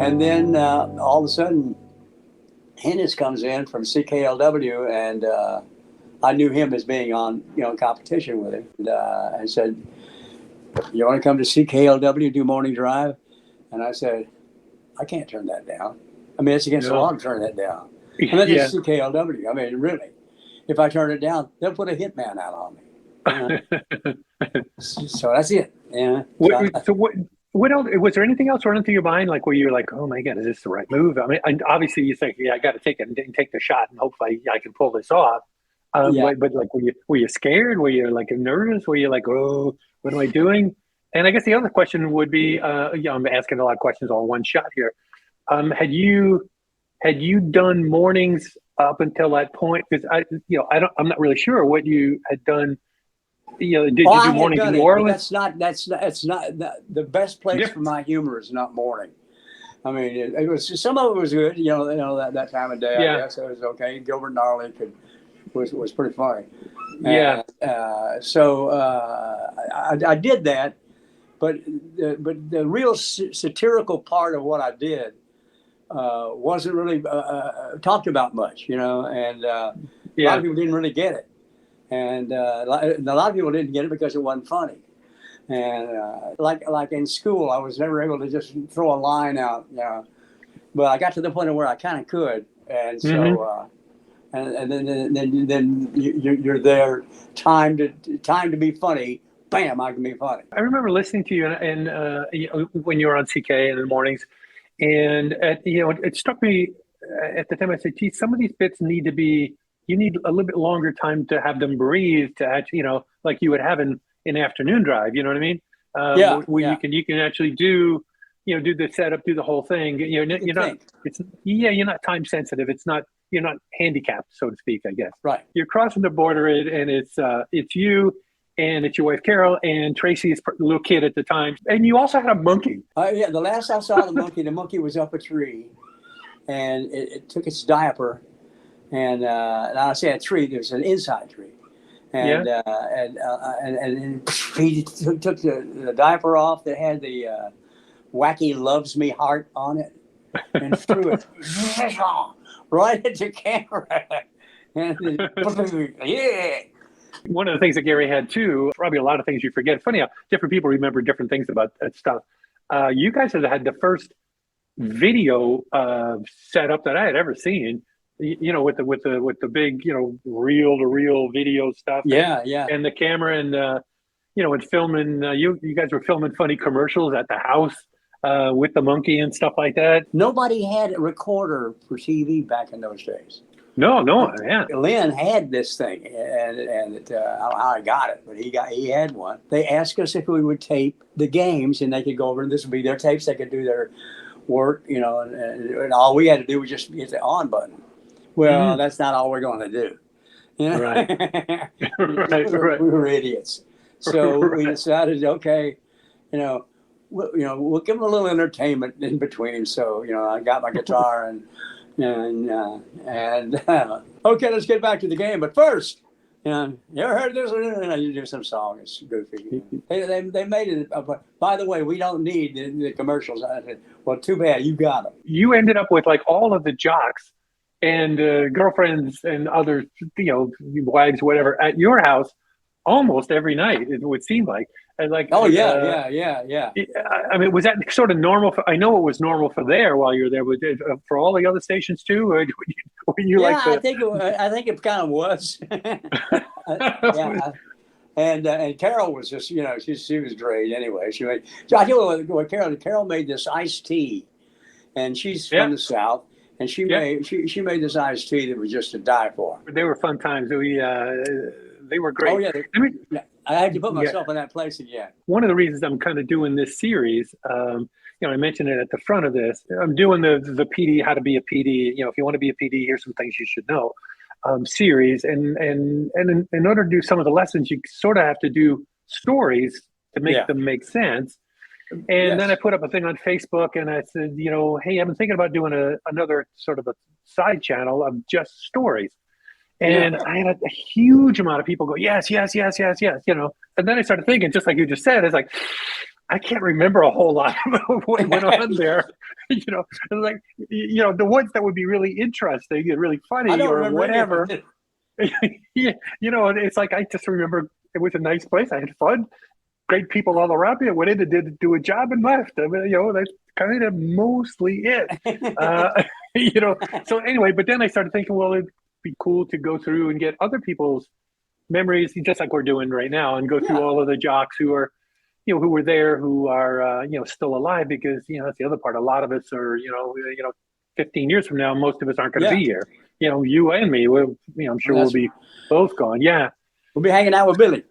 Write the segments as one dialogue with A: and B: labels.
A: And then all of a sudden, Hennis comes in from CKLW, and I knew him as being on, competition with him, and said, "You want to come to CKLW do morning drive?" And I said, "I can't turn that down. I mean, it's against the law
B: No.
A: to turn that down. And that's
B: Yeah.
A: just CKLW. I mean, really, if I turn it down, they'll put a hitman out on me. So that's it. Yeah.
B: So what else, was there anything else running through your mind, like where you're like, oh my God, is this the right move? I mean, and obviously you think, yeah, I got to take it and take the shot and hopefully I can pull this off.
A: Yeah.
B: But like, were you scared? Were you like nervous? Were you like, oh, what am I doing? And I guess the other question would be, I'm asking a lot of questions all in one shot here. Had you done mornings up until that point? Because I'm not really sure what you had done. Did you do mornings in New Orleans?
A: That's not the best place for my humor is not morning. I mean, it was, some of it was good, that time of day.
B: Yeah.
A: I guess it was okay. Gilbert Gnarly was pretty funny.
B: Yeah.
A: So I did that, but the real satirical part of what I did wasn't really talked about much, and a lot of people didn't really get it. And a lot of people didn't get it because it wasn't funny. And like in school, I was never able to just throw a line out, but I got to the point where I kind of could. And so, and then you're there, time to be funny. Bam, I can be funny.
B: I remember listening to you and when you were on CK in the mornings, and it struck me at the time. I said, "Gee, some of these bits need to be. You need a little bit longer time to have them breathe to actually, like you would have in afternoon drive. You know what I mean? Where you can actually do the setup, do the whole thing. You're not time sensitive. You're not handicapped, so to speak. I guess.
A: Right.
B: You're crossing the border, and it's you. And it's your wife, Carol, and Tracy's little kid at the time. And you also had a monkey.
A: Yeah, the last I saw the monkey was up a tree, and it took its diaper. And I say a tree, there's an inside tree. And he took the diaper off that had the wacky loves me heart on it and threw it right at the camera. And yeah.
B: One of the things that Gary had too, probably a lot of things you forget. Funny how different people remember different things about that stuff. You guys had the first video setup that I had ever seen. With the big reel to reel video stuff.
A: Yeah.
B: And the camera and and filming. You guys were filming funny commercials at the house with the monkey and stuff like that.
A: Nobody had a recorder for TV back in those days.
B: No, yeah.
A: Lynn had this thing, and I don't know how I got it, but he had one. They asked us if we would tape the games, and they could go over, and this would be their tapes. They could do their work, and all we had to do was just hit the on button. Well, that's not all we're going to do.
B: Right.
A: Right. We were idiots. So we decided, okay, we'll give them a little entertainment in between. So, I got my guitar and okay, let's get back to the game. But first, you ever heard this? You do some song. It's goofy. They made it. By the way, we don't need the commercials. I said, well, too bad. You got them.
B: You ended up with like all of the jocks and girlfriends and other, wives, whatever, at your house almost every night. It would seem like. And like,
A: yeah.
B: I mean, was that sort of normal? I know it was normal for there while you were there, but for all the other stations too. Or were you
A: I think it kind of was. Yeah. And Carol was just, she was great anyway. I tell you what Carol made this iced tea, and she's from the South. And she made this iced tea that was just to die for.
B: They were fun times. They were great.
A: Oh yeah, I had to put myself in that place again.
B: One of the reasons I'm kind of doing this series, I mentioned it at the front of this. I'm doing the PD, how to be a PD. If you want to be a PD, here's some things you should know. Series, and in order to do some of the lessons, you sort of have to do stories to make them make sense. And then I put up a thing on Facebook and I said, hey, I've been thinking about doing another sort of a side channel of just stories. And I had a huge amount of people go, yes, yes, yes, yes, yes, you know. And then I started thinking, just like you just said, it's like, I can't remember a whole lot of what went on there. You know, it's like, you know, the ones that would be really interesting and really
A: I
B: funny
A: don't
B: or
A: remember any of
B: whatever.
A: it.
B: Yeah, you know, it's like I just remember it was a nice place. I had fun, great people all around me. I went in and did do a job and left. I mean, you know, that's kind of mostly it. You know, so anyway, but then I started thinking, well, it'd be cool to go through and get other people's memories, just like we're doing right now, and go through
A: Yeah.
B: all of the jocks who are, you know, who were there, who are, you know, still alive, because, you know, that's the other part. A lot of us are, you know, 15 years from now, most of us aren't going to
A: Yeah.
B: be here. You know, you and me, we'll, you know, I'm sure we'll be both gone. Yeah.
A: We'll be hanging out with Billy.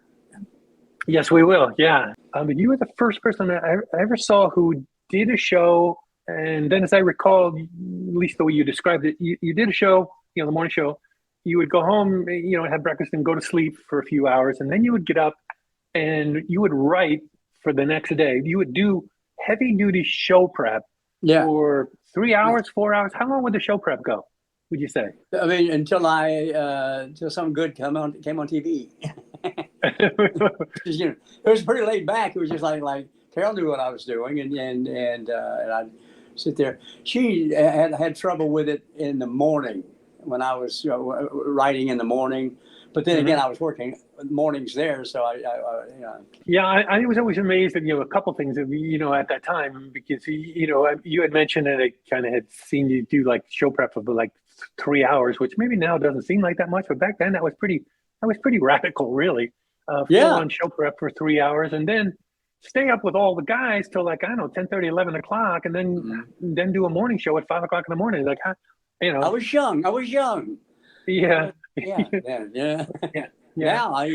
B: Yes, we will. Yeah. But you were the first person that I ever saw who did a show. And then, as I recall, at least the way you described it, you did a show, you know, the morning show. You would go home, you know, have breakfast and go to sleep for a few hours. And then you would get up and you would write for the next day. You would do heavy duty show prep
A: Yeah.
B: for 3 hours, 4 hours. How long would the show prep go, would you say?
A: I mean, until something good came on TV. You know, it was pretty laid back. It was just like Carol knew what I was doing, and I'd sit there. She had trouble with it in the morning when I was writing in the morning, but then again, I was working mornings there, so I you know.
B: Yeah, I was always amazed at, you know, a couple things, you know, at that time, because, you know, you had mentioned that I kind of had seen you do like show prep for like 3 hours, which maybe now doesn't seem like that much, but back then that was pretty radical, really. Full on show prep for 3 hours, and then stay up with all the guys till like, I don't know, 10:30, 11 o'clock, and then do a morning show at 5 o'clock in the morning. Like, you know,
A: I was young.
B: yeah.
A: Yeah. Yeah. Now I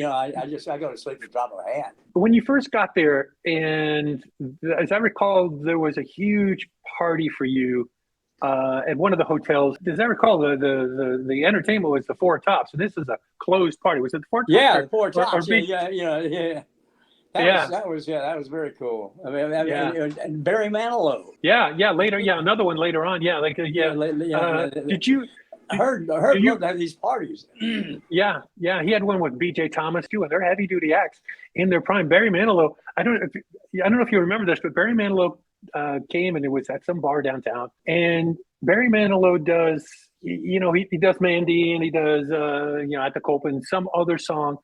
A: go to sleep and drop a hat.
B: When you first got there, and as I recall, there was a huge party for you at one of the hotels. As I recall, the entertainment was the Four Tops, and this is a closed party. Was it the Four Tops?
A: Yeah, the Four Tops.
B: Or
A: Yeah. That was very cool. I mean, and Barry Manilow.
B: Yeah. Later, another one later on. Yeah, like did you?
A: I heard about that, these parties.
B: Yeah. He had one with B.J. Thomas too, and they're heavy duty acts in their prime. Barry Manilow. I don't know if you remember this, but Barry Manilow came, and it was at some bar downtown. And Barry Manilow does, you know, he does Mandy, and he does, you know, At the Copen, some other song.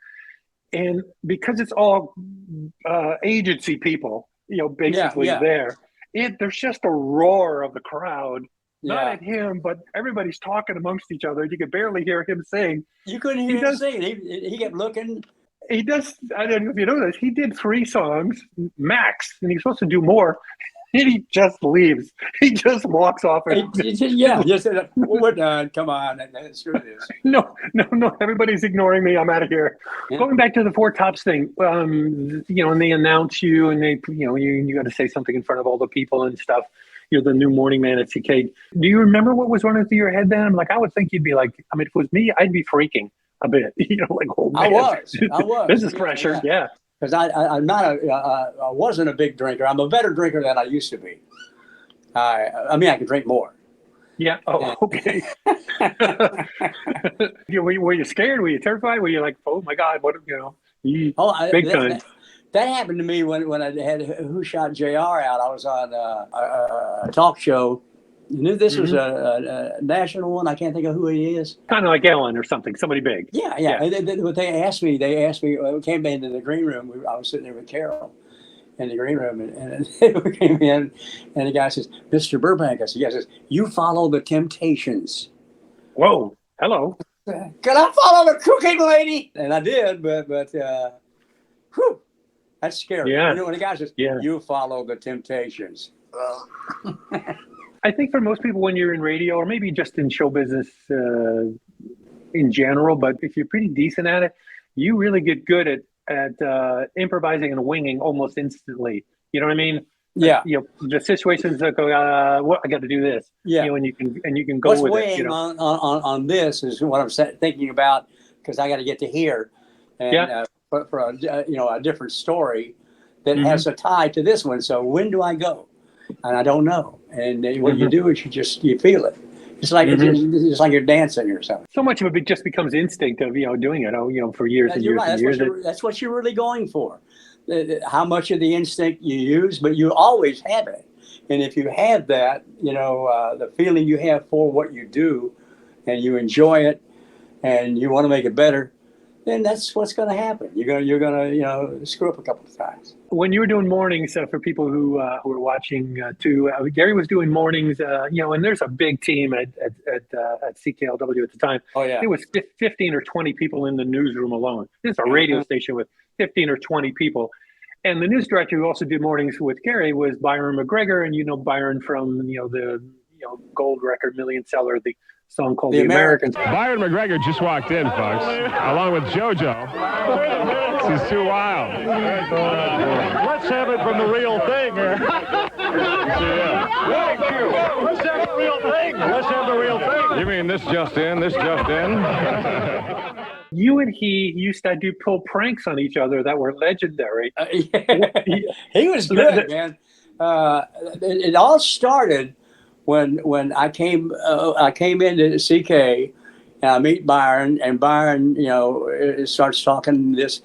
B: And because it's all agency people, you know, basically there, there's just a roar of the crowd. Not at him, but everybody's talking amongst each other. You could barely hear him sing.
A: You couldn't hear him sing. He kept looking.
B: He does. I don't know if you know this. He did 3 songs max, and he's supposed to do more. And he just leaves. He just walks off.
A: Just we're done. Come on, screw this.
B: No. Everybody's ignoring me. I'm out of here. Yeah. Going back to the Four Tops thing, you know, and they announce you, and they, you know, you got to say something in front of all the people and stuff. You're the new morning man at CK. Do you remember what was running through your head then? Like, I would think you'd be like, I mean, if it was me, I'd be freaking a bit. You know, like, oh man,
A: I was.
B: This is pressure. Yeah.
A: Because I'm not I wasn't a big drinker. I'm a better drinker than I used to be. I mean, I can drink more.
B: Yeah. Oh, okay. Were you scared? Were you terrified? Were you like, oh my God, what, you know? Big time.
A: That happened to me when I had Who Shot JR out. I was on a talk show. This was a national one. I can't think of who he is.
B: Kind of like Ellen or something. Somebody big.
A: Yeah. They asked me. We came into the green room. I was sitting there with Carol in the green room, and we came in, and the guy says, "Mr. Burbank," I said, "Yes." He says, "You follow the Temptations."
B: Whoa. Hello.
A: Can I follow the cooking lady? And I did, but whew, that's scary.
B: Yeah.
A: You know, when the guy says, "You follow the Temptations."
B: I think for most people, when you're in radio, or maybe just in show business in general, but if you're pretty decent at it, you really get good at improvising and winging almost instantly. You know what I mean?
A: Yeah.
B: You know, the situations that go, what, I got to do this.
A: Yeah.
B: You know, and you can go
A: What's
B: with
A: weighing
B: it. You know?
A: on this is what I'm thinking about, because I got to get to here, and for a different story that has a tie to this one. So when do I go? And I don't know. And what you do is you feel it. It's like it's like you're dancing or something.
B: So much of it just becomes instinct of doing it. For years and
A: You're
B: years
A: right.
B: and years.
A: That's what you're really going for. How much of the instinct you use, but you always have it. And if you have that, the feeling you have for what you do, and you enjoy it, and you want to make it better, then that's what's going to happen. You're gonna screw up a couple of times.
B: When you were doing mornings, for people who were watching too, Gary was doing mornings. And there's a big team at CKLW at the time.
A: Oh yeah.
B: It was 15 or 20 people in the newsroom alone. This is a radio station with 15 or 20 people. And the news director who also did mornings with Gary was Byron McGregor, and Byron from the gold record million seller, the song called The Americans.
C: Byron McGregor just walked in, folks, along with JoJo. This is too wild.
D: Let's have it from the real thing here. Thank you. Let's have the real thing. Let's have the real thing.
C: You mean this just in? This just in?
B: You and he used to pull pranks on each other that were legendary.
A: He was good, man. It all started when I came into CK, and I meet Byron, and Byron, starts talking this.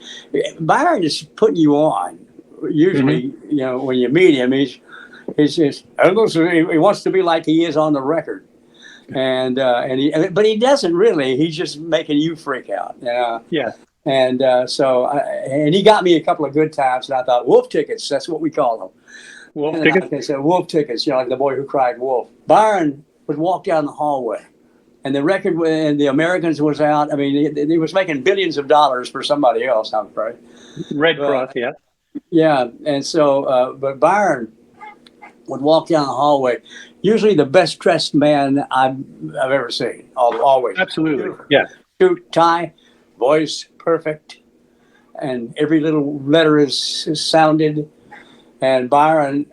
A: Byron is putting you on. Usually, when you meet him, he wants to be like he is on the record, but he doesn't really. He's just making you freak out.
B: Yeah.
A: And and he got me a couple of good times, and I thought, wolf tickets. That's what we call them.
B: Wolf tickets?
A: They said wolf tickets, like the boy who cried wolf. Byron would walk down the hallway, and the record and the Americans was out. I mean, he was making billions of dollars for somebody else, I'm afraid.
B: Red Cross, yeah.
A: Yeah, and so, but Byron would walk down the hallway, usually the best dressed man I've ever seen, always.
B: Absolutely,
A: Beautiful.
B: yeah.
A: Suit, tie, voice perfect, and every little letter is sounded. And Byron he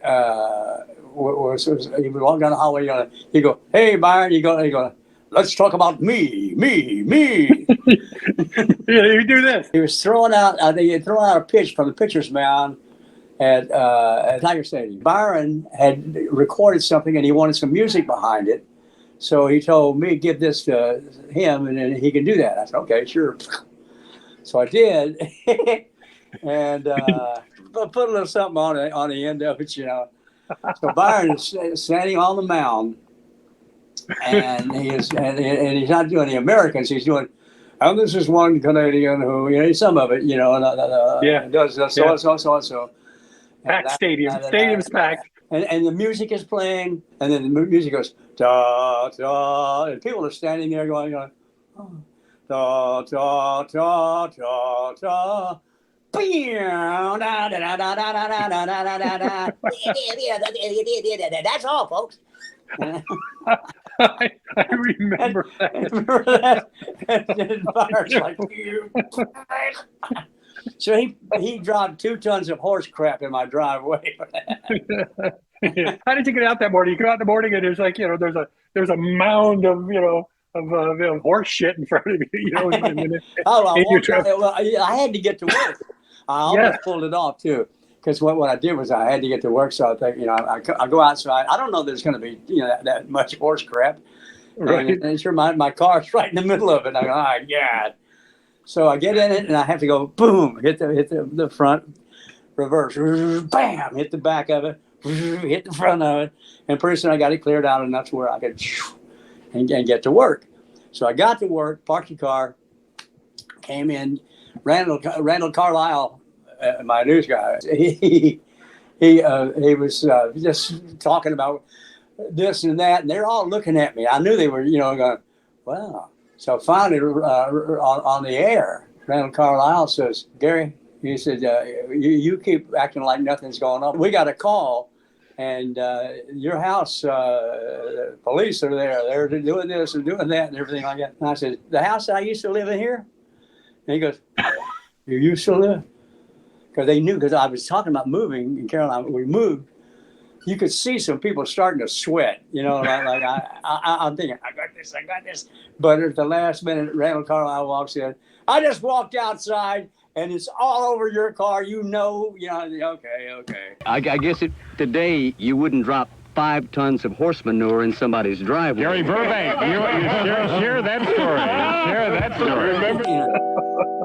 A: would walk down the hallway. He'd go, "Hey, Byron," he go, "Let's talk about me."
B: Yeah, you do this.
A: He was throwing out a pitch from the pitcher's mound at Tiger Stadium. Byron had recorded something, and he wanted some music behind it. So he told me, "Give this to him, and then he can do that." I said, "Okay, sure." So I did, and put a little something on the end of it, So Byron is standing on the mound, and he's not doing the Americans. He's doing, and this is one Canadian who, some of it, does so and so.
B: Packed stadium. Stadium's packed.
A: And the music is playing, and then the music goes da da, and people are standing there going, oh, da da da da da. That's all, folks.
B: I remember that.
A: And Byron's like, so he dropped 2 tons of horse crap in my driveway.
B: How did you get out that morning? You go out in the morning and there's there's a mound of of horse shit in front of you.
A: I had to get to work. I almost pulled it off too, because what I did was I had to get to work. So I think I go outside. I don't know there's going to be that much horse crap.
B: Right.
A: And sure, my car's right in the middle of it. And I go, oh God. So I get in it and I have to go boom, hit the front, reverse, bam, hit the back of it, hit the front of it, and pretty soon I got it cleared out enough to where I could and get to work. So I got to work, parked the car, came in. Randall Carlisle, my news guy, he was just talking about this and that, and they're all looking at me. I knew they were, going, wow. So finally, on the air, Randall Carlisle says, "Gary," he said, you keep acting like nothing's going on. We got a call, and your house, police are there. They're doing this and doing that and everything like that. And I said, "The house I used to live in here?" And he goes, "You used to live?" Because they knew, because I was talking about moving in Carolina. We moved. You could see some people starting to sweat, like I'm thinking, I got this. But at the last minute, Randall Carlisle walks in. "I just walked outside, and it's all over your car. Okay.
E: I guess today you wouldn't drop 5 tons of horse manure in somebody's driveway.
C: Gary Burbank, you share that story. Share that story. Remember?